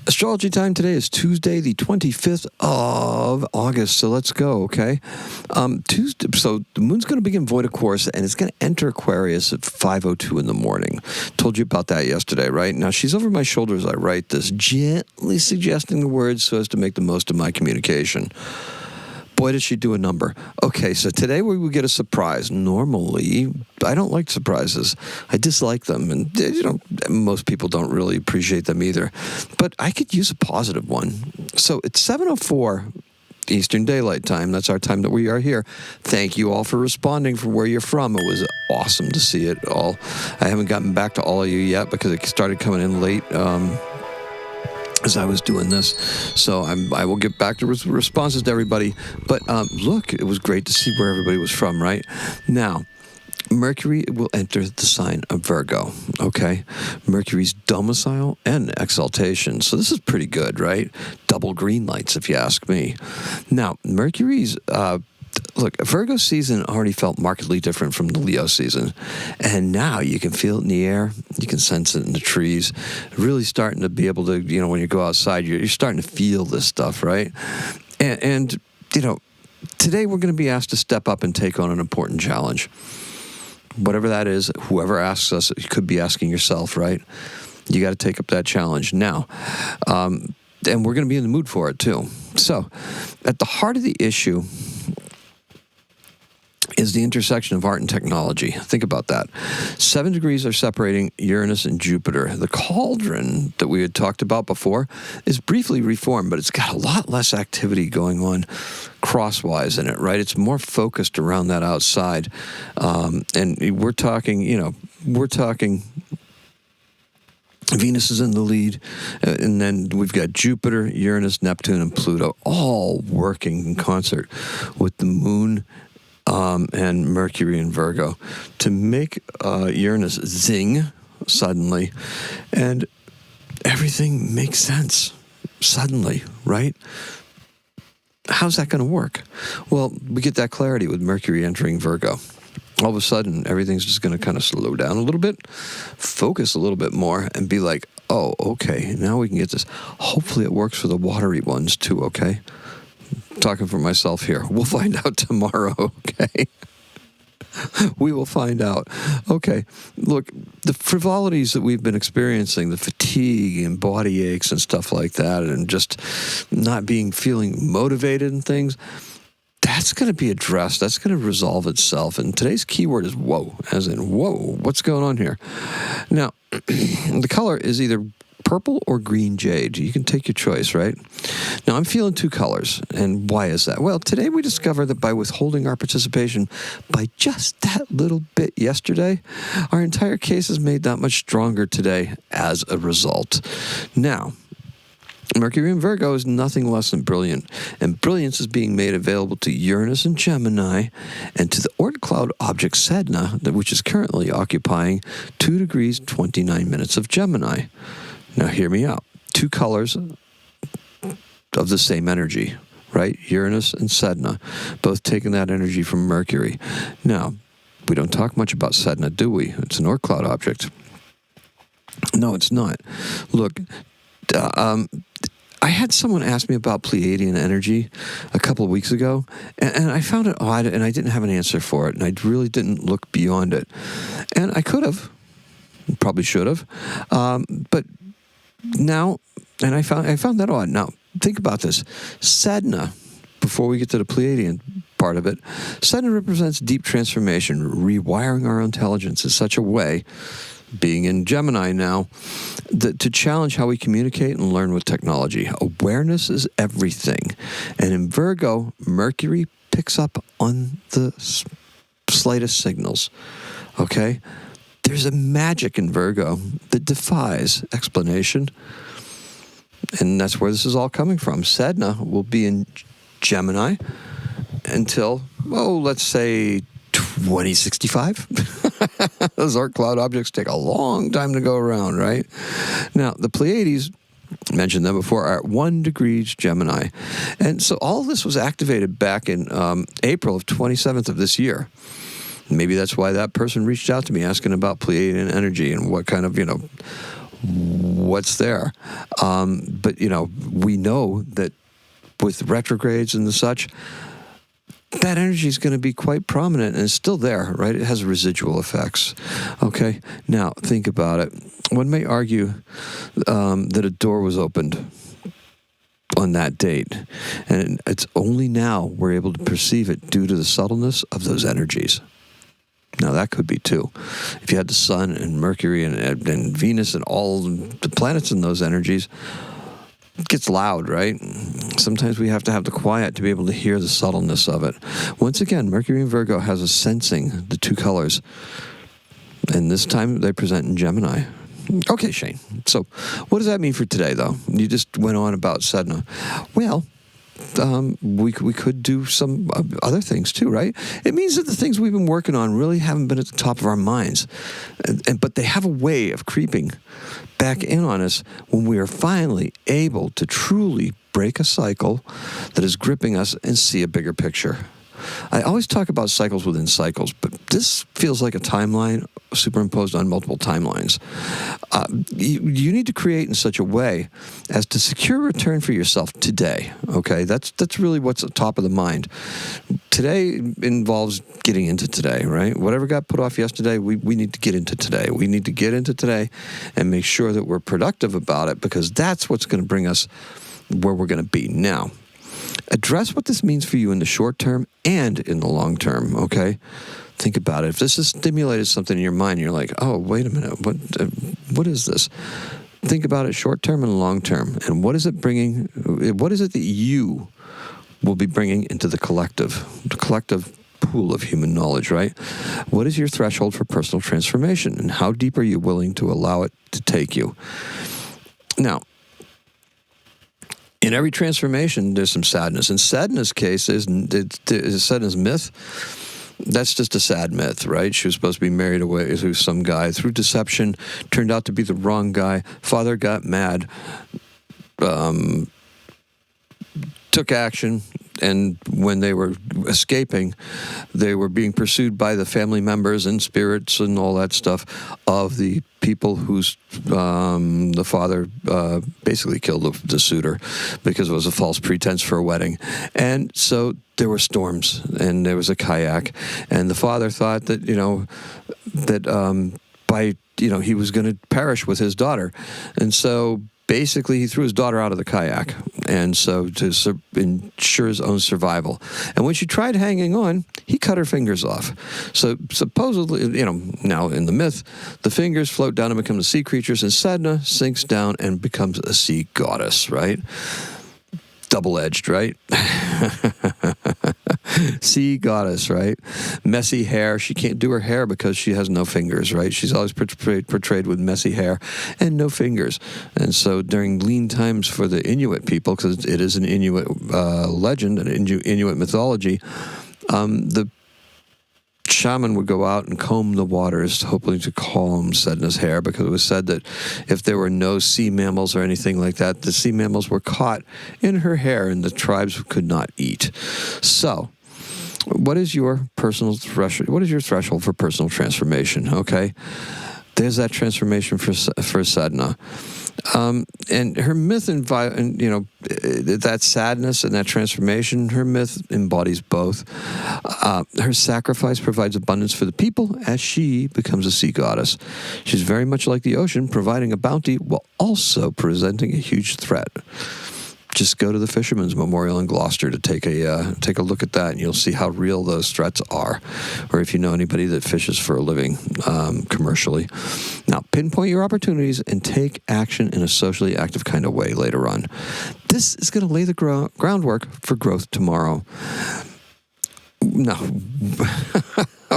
Astrology time today is Tuesday, the 25th of August. So let's go, okay? Tuesday. So the moon's going to begin void of course, and it's going to enter Aquarius at 5:02 in the morning. Told you about that yesterday, right? Now, she's over my shoulder as I write this, gently suggesting the words so as to make the most of my communication. Boy, did she do a number. Okay, so today we will get a surprise. Normally, I don't like surprises. I dislike them, and most people don't really appreciate them either. But I could use a positive one. So it's 7:04 Eastern Daylight Time. That's our time that we are here. Thank you all for responding from where you're from. It was awesome to see it all. I haven't gotten back to all of you yet because it started coming in late. As I was doing this. So I will get back to responses to everybody. But look, it was great to see where everybody was from, right? Now, Mercury will enter the sign of Virgo, okay? Mercury's domicile and exaltation. So this is pretty good, right? Double green lights, if you ask me. Now, Mercury's... Look, Virgo season already felt markedly different from the Leo season. And now you can feel it in the air. You can sense it in the trees. Really starting to be able to, when you go outside, you're starting to feel this stuff, right? And today we're going to be asked to step up and take on an important challenge. Whatever that is, whoever asks us, you could be asking yourself, right? You got to take up that challenge now. And we're going to be in the mood for it, too. So, at the heart of the issue is the intersection of art and technology. Think about that. 7 degrees are separating Uranus and Jupiter. The cauldron that we had talked about before is briefly reformed, but it's got a lot less activity going on crosswise in it, right? It's more focused around that outside. And we're talking Venus is in the lead, and then we've got Jupiter, Uranus, Neptune, and Pluto all working in concert with the moon and Mercury and Virgo to make Uranus zing suddenly, and everything makes sense suddenly, right? How's that going to work? Well, we get that clarity with Mercury entering Virgo. All of a sudden, everything's just going to kind of slow down a little bit, focus a little bit more, and be like, oh, okay, now we can get this. Hopefully it works for the watery ones too, okay? Talking for myself here. We'll find out tomorrow, okay? We will find out. Okay, look, the frivolities that we've been experiencing, the fatigue and body aches and stuff like that, and just not feeling motivated and things, that's going to be addressed. That's going to resolve itself. And today's keyword is whoa, as in, whoa, what's going on here? Now, the color is either purple or green jade. You can take your choice, right? Now, I'm feeling 2 colors. And why is that? Well, today we discovered that by withholding our participation by just that little bit yesterday, our entire case is made that much stronger today as a result. Now, Mercury in Virgo is nothing less than brilliant, and brilliance is being made available to Uranus and Gemini and to the Oort cloud object Sedna, which is currently occupying 2 degrees 29 minutes of Gemini. Now, hear me out. 2 colors of the same energy, right? Uranus and Sedna, both taking that energy from Mercury. Now, we don't talk much about Sedna, do we? It's an Oort cloud object. No, it's not. Look, I had someone ask me about Pleiadian energy a couple of weeks ago, and I found it odd, and I didn't have an answer for it, and I really didn't look beyond it. And I could have, probably should have, but now, and I found that odd. Now, think about this. Sedna, before we get to the Pleiadian part of it, Sedna represents deep transformation, rewiring our intelligence in such a way, being in Gemini now, to challenge how we communicate and learn with technology. Awareness is everything. And in Virgo, Mercury picks up on the slightest signals, okay? There's a magic in Virgo that defies explanation. And that's where this is all coming from. Sedna will be in Gemini until, let's say 2065. Those Oort cloud objects take a long time to go around, right? Now, the Pleiades, mentioned them before, are at 1 degrees Gemini. And so all of this was activated back in April of 27th of this year. Maybe that's why that person reached out to me asking about Pleiadian energy and what kind of, what's there. But, we know that with retrogrades and the such, that energy is going to be quite prominent, and it's still there, right? It has residual effects. Okay, now think about it. One may argue that a door was opened on that date, and it's only now we're able to perceive it due to the subtleness of those energies. Now, that could be too. If you had the Sun and Mercury and Venus and all the planets in those energies, it gets loud, right? Sometimes we have to have the quiet to be able to hear the subtleness of it. Once again, Mercury and Virgo has a sensing, the two colors. And this time they present in Gemini. Okay, Shane. So what does that mean for today, though? You just went on about Sedna. Well, we could do some other things too, right? It means that the things we've been working on really haven't been at the top of our minds, but they have a way of creeping back in on us when we are finally able to truly break a cycle that is gripping us and see a bigger picture. I always talk about cycles within cycles, but this feels like a timeline superimposed on multiple timelines. You need to create in such a way as to secure a return for yourself today, okay? That's really what's at the top of the mind. Today involves getting into today, right? Whatever got put off yesterday, we need to get into today. We need to get into today and make sure that we're productive about it, because that's what's going to bring us where we're going to be now. Address what this means for you in the short term and in the long term, okay? Think about it. If this has stimulated something in your mind, you're like, oh, wait a minute, what is this? Think about it short term and long term. And what is it bringing? What is it that you will be bringing into the collective pool of human knowledge, right? What is your threshold for personal transformation, and how deep are you willing to allow it to take you? Now, in every transformation, there's some sadness. In Sedna's case, Sedna's myth, that's just a sad myth, right? She was supposed to be married away to some guy. Through deception, turned out to be the wrong guy. Father got mad, took action, and when they were escaping, they were being pursued by the family members and spirits and all that stuff of the people whose the father basically killed the suitor because it was a false pretense for a wedding. And so there were storms, and there was a kayak, and the father thought that, he was going to perish with his daughter. And so basically, he threw his daughter out of the kayak, and so to ensure his own survival. And when she tried hanging on, he cut her fingers off. So supposedly, now in the myth, the fingers float down and become the sea creatures, and Sedna sinks down and becomes a sea goddess, right? Double-edged, right? Sea goddess, right? Messy hair. She can't do her hair because she has no fingers, right? She's always portrayed with messy hair and no fingers. And so during lean times for the Inuit people, because it is an Inuit legend, an Inuit mythology, the shaman would go out and comb the waters, hoping to calm Sedna's hair, because it was said that if there were no sea mammals or anything like that, the sea mammals were caught in her hair and the tribes could not eat. So, what is your personal threshold? What is your threshold for personal transformation? Okay, there's that transformation for Sedna. And her myth, that sadness and that transformation, her myth embodies both. Her sacrifice provides abundance for the people as she becomes a sea goddess. She's very much like the ocean, providing a bounty while also presenting a huge threat. Just go to the Fisherman's Memorial in Gloucester to take a look at that, and you'll see how real those threats are. Or if you know anybody that fishes for a living commercially. Now, pinpoint your opportunities and take action in a socially active kind of way later on. This is going to lay the groundwork for growth tomorrow. No.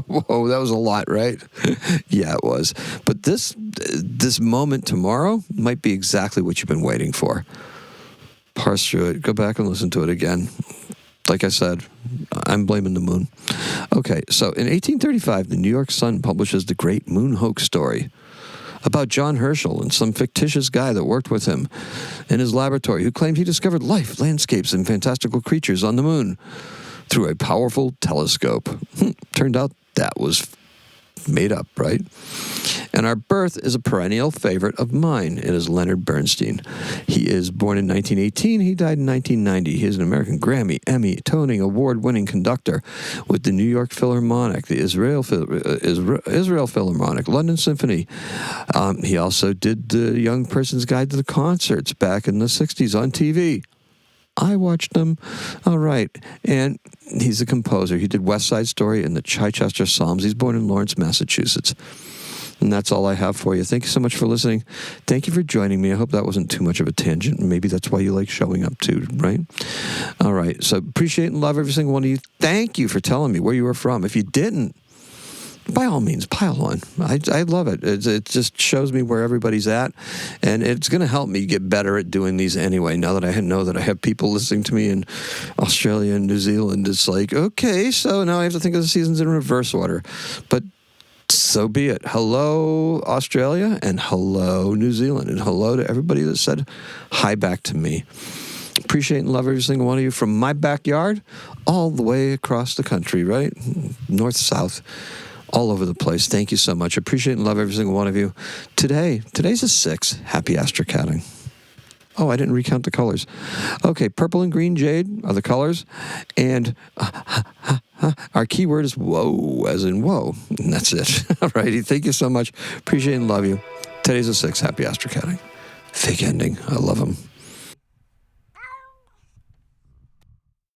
Whoa, that was a lot, right? Yeah, it was. But this moment tomorrow might be exactly what you've been waiting for. Parse through it. Go back and listen to it again. Like I said, I'm blaming the moon. Okay, so in 1835, the New York Sun publishes the Great Moon Hoax story about John Herschel and some fictitious guy that worked with him in his laboratory who claimed he discovered life, landscapes, and fantastical creatures on the moon through a powerful telescope. Turned out that was made up, right? And our birth is a perennial favorite of mine. It is Leonard Bernstein. He is born in 1918. He died in 1990. He is an American Grammy, Emmy, Tony Award-winning conductor with the New York Philharmonic, the Israel Philharmonic, London Symphony. He also did the Young Person's Guide to the Concerts back in the 60s on TV. I watched them. All right. And he's a composer. He did West Side Story and the Chichester Psalms. He's born in Lawrence, Massachusetts. And that's all I have for you. Thank you so much for listening. Thank you for joining me. I hope that wasn't too much of a tangent. Maybe that's why you like showing up too, right? All right. So appreciate and love every single one of you. Thank you for telling me where you were from. If you didn't, by all means, pile on. I love it. It just shows me where everybody's at, and it's going to help me get better at doing these anyway. Now that I know that I have people listening to me in Australia and New Zealand, it's like, okay, so now I have to think of the seasons in reverse order. But so be it. Hello, Australia, and hello, New Zealand, and hello to everybody that said hi back to me. Appreciate and love every single one of you from my backyard all the way across the country, right? North, south, all over the place. Thank you so much. Appreciate and love every single one of you. Today's a 6. Happy astrocatting. Oh, I didn't recount the colors. Okay, purple and green jade are the colors. And our keyword is whoa, as in whoa. And that's it. All righty. Thank you so much. Appreciate and love you. Today's a 6. Happy astrocatting. Fake ending. I love them.